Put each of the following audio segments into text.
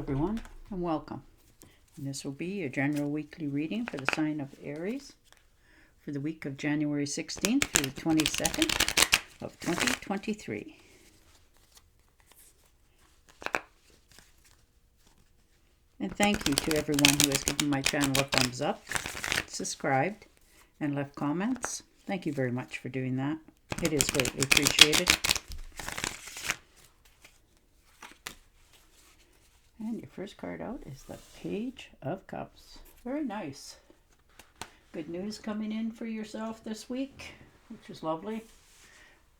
everyone, and welcome. And this will be your general weekly reading for the sign of Aries for the week of January 16th through the 22nd of 2023. And thank you to everyone who has given my channel a thumbs up, subscribed, and left comments. Thank you very much for doing that. It is greatly appreciated. And your first card out is the Page of Cups. Very nice. Good news coming in for yourself this week, which is lovely.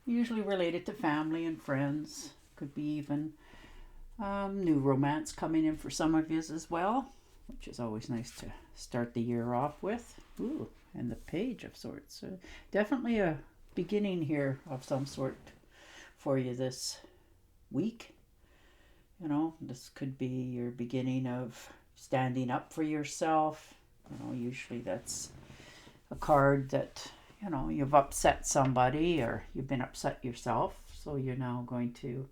Usually related to family and friends. Could be even new romance coming in for some of you as well, which is always nice to start the year off with. Ooh, and the Page of Swords. So definitely a beginning here of some sort for you this week. You know, this could be your beginning of standing up for yourself. You know, usually that's a card that, you know, you've upset somebody or you've been upset yourself. So you're now going to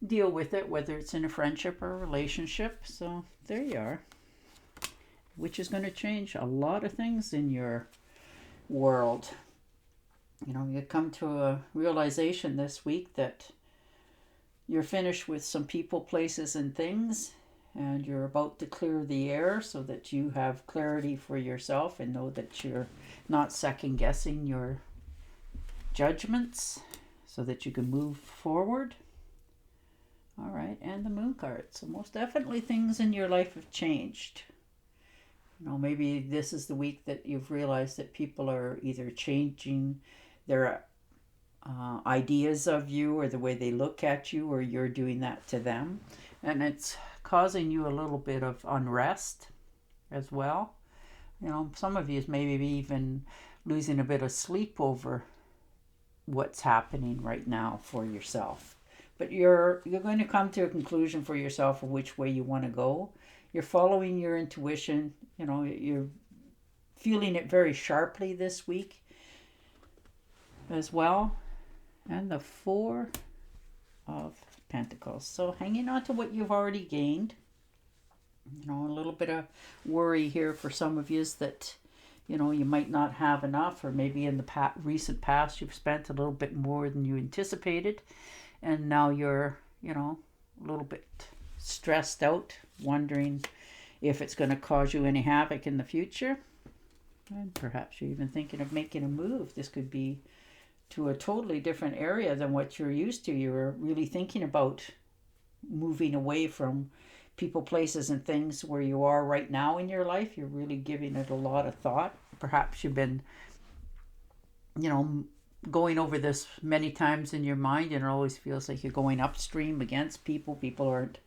deal with it, whether it's in a friendship or a relationship. So there you are, which is going to change a lot of things in your world. You know, you come to a realization this week that you're finished with some people, places, and things, and you're about to clear the air so that you have clarity for yourself and know that you're not second guessing your judgments so that you can move forward. All right, and the Moon card. So most definitely things in your life have changed. You know, maybe this is the week that you've realized that people are either changing their ideas of you or the way they look at you, or you're doing that to them, and it's causing you a little bit of unrest as well. You know, some of you is maybe even losing a bit of sleep over what's happening right now for yourself, but you're going to come to a conclusion for yourself of which way you want to go. You're following your intuition. You know, you're feeling it very sharply this week as well. And the Four of Pentacles. So hanging on to what you've already gained. You know, a little bit of worry here for some of you is that, you know, you might not have enough, or maybe in the recent past you've spent a little bit more than you anticipated. And now you're, you know, a little bit stressed out, wondering if it's going to cause you any havoc in the future. And perhaps you're even thinking of making a move. This could be to a totally different area than what you're used to. You're really thinking about moving away from people, places, and things where you are right now in your life. You're really giving it a lot of thought. Perhaps you've been, you know, going over this many times in your mind, and it always feels like you're going upstream against people. People aren't,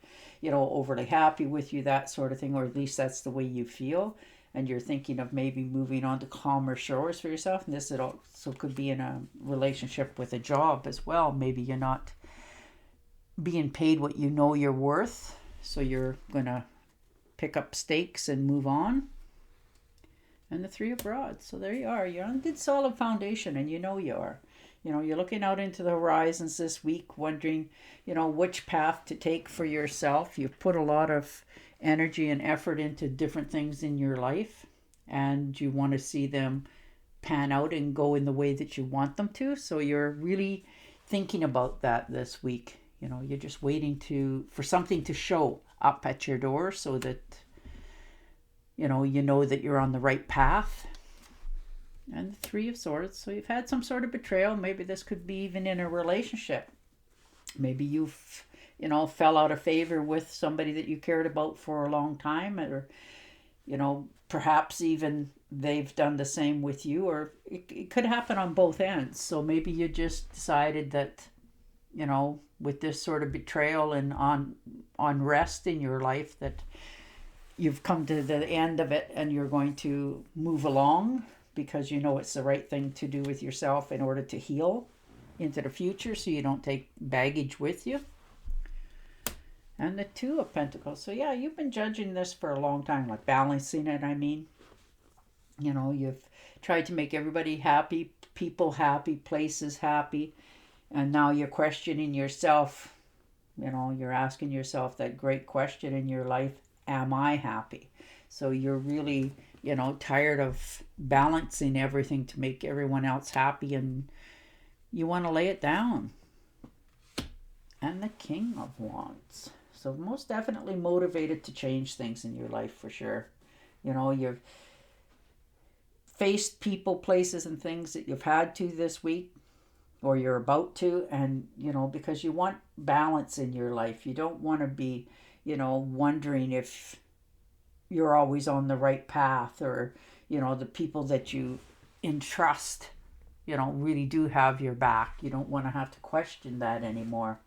you know, overly happy with you, that sort of thing, or at least that's the way you feel. And you're thinking of maybe moving on to calmer shores for yourself. And this also could be in a relationship with a job as well. Maybe you're not being paid what you know you're worth, so you're going to pick up stakes and move on. And the Three of Rods. So there you are. You're on a good solid foundation, and you know you are. You know, you're looking out into the horizons this week, wondering, you know, which path to take for yourself. You've put a lot of energy and effort into different things in your life, and you want to see them pan out and go in the way that you want them to. So you're really thinking about that this week. You know, you're just waiting for something to show up at your door so that you know that you're on the right path. And the Three of Swords. So you've had some sort of betrayal. Maybe this could be even in a relationship. Maybe you've, you know, fell out of favor with somebody that you cared about for a long time, or, you know, perhaps even they've done the same with you, or it could happen on both ends. So maybe you just decided that, you know, with this sort of betrayal and unrest in your life, that you've come to the end of it and you're going to move along because you know it's the right thing to do with yourself in order to heal into the future, so you don't take baggage with you. And the Two of Pentacles. So yeah, you've been judging this for a long time, like balancing it, I mean. You know, you've tried to make everybody happy, people happy, places happy, and now you're questioning yourself, You know, you're asking yourself that great question in your life, am I happy? So you're really, you know, tired of balancing everything to make everyone else happy, and you want to lay it down. And the King of Wands. So most definitely motivated to change things in your life for sure. You know, you've faced people, places, and things that you've had to this week, or you're about to, and you know, because you want balance in your life. You don't want to be, you know, wondering if you're always on the right path, or you know, the people that you entrust, you know, really do have your back. You don't want to have to question that anymore.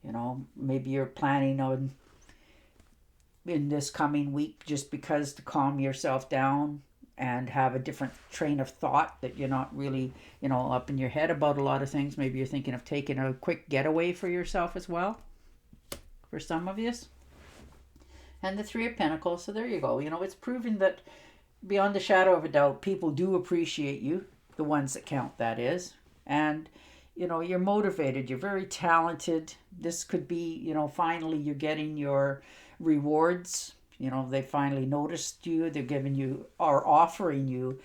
You know, maybe you're planning on in this coming week just because to calm yourself down and have a different train of thought, that you're not really, you know, up in your head about a lot of things. Maybe you're thinking of taking a quick getaway for yourself as well, for some of you. And the Three of Pentacles, so there you go. You know, it's proven that beyond the shadow of a doubt, people do appreciate you, the ones that count, that is. And you know, you're motivated, you're very talented. This could be, you know, finally you're getting your rewards. You know, they finally noticed you. They're giving you, or offering you,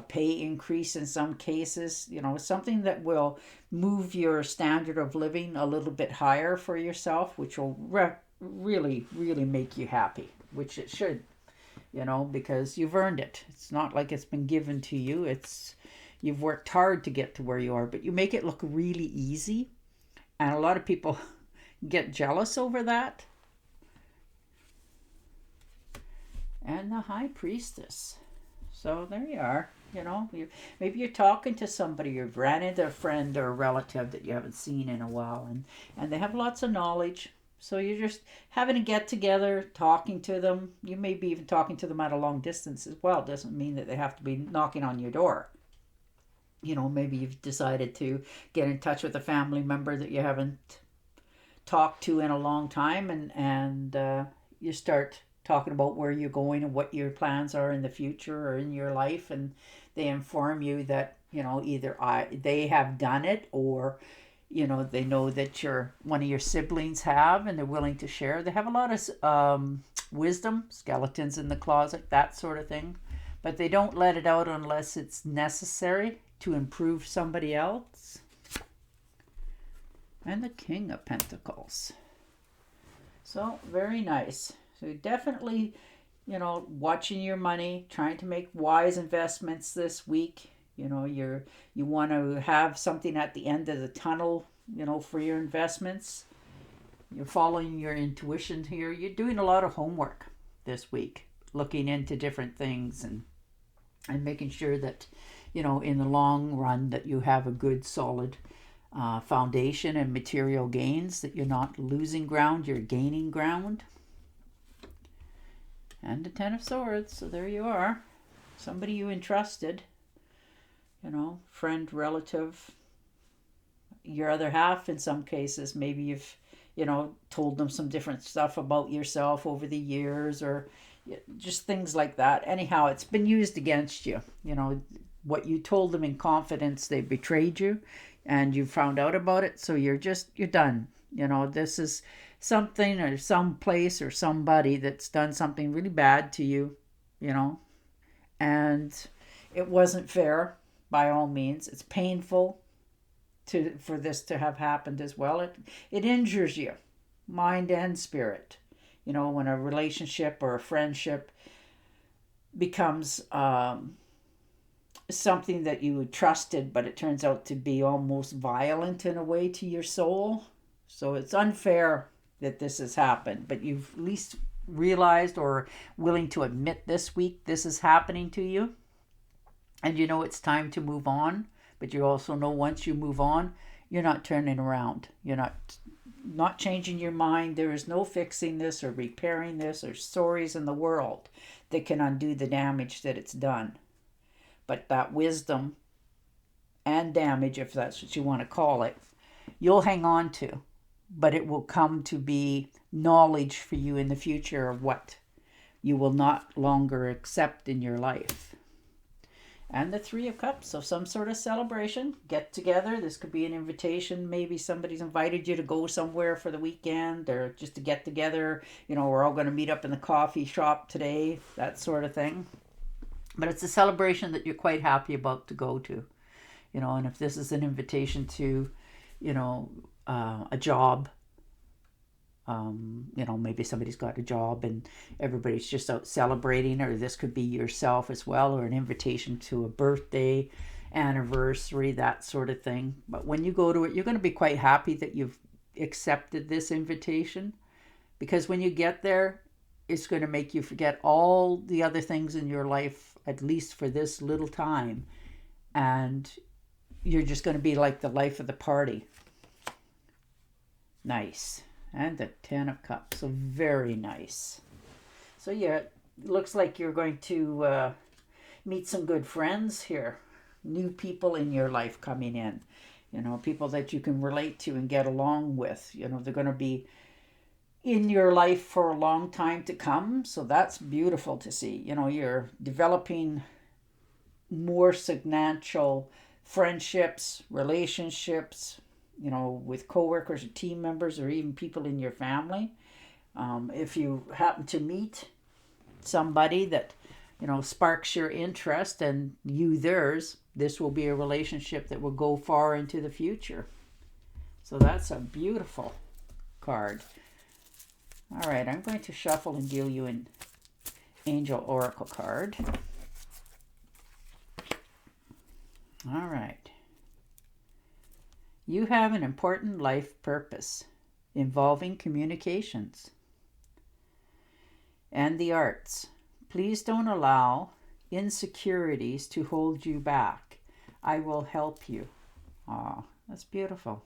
pay increase in some cases. You know, something that will move your standard of living a little bit higher for yourself, which will really, really make you happy, which it should, you know, because you've earned it. It's not like it's been given to you. You've worked hard to get to where you are, but you make it look really easy. And a lot of people get jealous over that. And the High Priestess. So there you are. You know, maybe you're talking to somebody, you've ran into a friend or a relative that you haven't seen in a while, and they have lots of knowledge. So you're just having a get together, talking to them. You may be even talking to them at a long distance as well. It doesn't mean that they have to be knocking on your door. You know, maybe you've decided to get in touch with a family member that you haven't talked to in a long time, and you start talking about where you're going and what your plans are in the future or in your life, and they inform you that, you know, either they have done it, or you know, they know that one of your siblings have, and they're willing to share. They have a lot of wisdom, skeletons in the closet, that sort of thing, but they don't let it out unless it's necessary to improve somebody else. And the King of Pentacles. So very nice. So definitely, you know, watching your money, trying to make wise investments this week. You know, you want to have something at the end of the tunnel, you know, for your investments. You're following your intuition here. You're doing a lot of homework this week, looking into different things and making sure that, you know, in the long run that you have a good solid foundation and material gains, that you're not losing ground, you're gaining ground. And the Ten of Swords, so there you are. Somebody you entrusted, you know, friend, relative, your other half in some cases. Maybe you've, you know, told them some different stuff about yourself over the years, or just things like that. Anyhow, it's been used against you. You know, what you told them in confidence, they betrayed you, and you found out about it, so you're done. You know, this is something or some place or somebody that's done something really bad to you, you know, and it wasn't fair by all means. It's painful for this to have happened as well. It injures you, mind and spirit. You know, when a relationship or a friendship becomes something that you trusted, but it turns out to be almost violent in a way to your soul. So it's unfair that this has happened, but you've at least realized or willing to admit this week this is happening to you. And you know it's time to move on, but you also know once you move on, you're not turning around. You're not changing your mind. There is no fixing this or repairing this or stories in the world that can undo the damage that it's done. But that wisdom and damage, if that's what you want to call it, you'll hang on to. But it will come to be knowledge for you in the future of what you will not longer accept in your life. and the Three of Cups. So some sort of celebration, get together. This could be an invitation. Maybe somebody's invited you to go somewhere for the weekend or just to get together. You know, we're all going to meet up in the coffee shop today, that sort of thing. But it's a celebration that you're quite happy about to go to. You know, and if this is an invitation to, you know, a job, you know, maybe somebody's got a job and everybody's just out celebrating, or this could be yourself as well, or an invitation to a birthday, anniversary, that sort of thing. But when you go to it, you're going to be quite happy that you've accepted this invitation, because when you get there, it's going to make you forget all the other things in your life, at least for this little time, and you're just going to be like the life of the party. Nice. And the Ten of Cups. So very nice. So yeah, it looks like you're going to meet some good friends here. New people in your life coming in. You know, people that you can relate to and get along with. You know, they're going to be in your life for a long time to come. So that's beautiful to see. You know, you're developing more substantial friendships, relationships, you know, with coworkers or team members or even people in your family. If you happen to meet somebody that, you know, sparks your interest and you theirs, this will be a relationship that will go far into the future. So that's a beautiful card. All right, I'm going to shuffle and deal you an Angel Oracle card. All right. You have an important life purpose involving communications and the arts. Please don't allow insecurities to hold you back. I will help you. Aw, that's beautiful.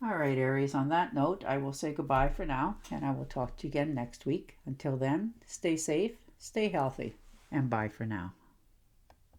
All right, Aries, on that note, I will say goodbye for now, and I will talk to you again next week. Until then, stay safe, stay healthy, and bye for now.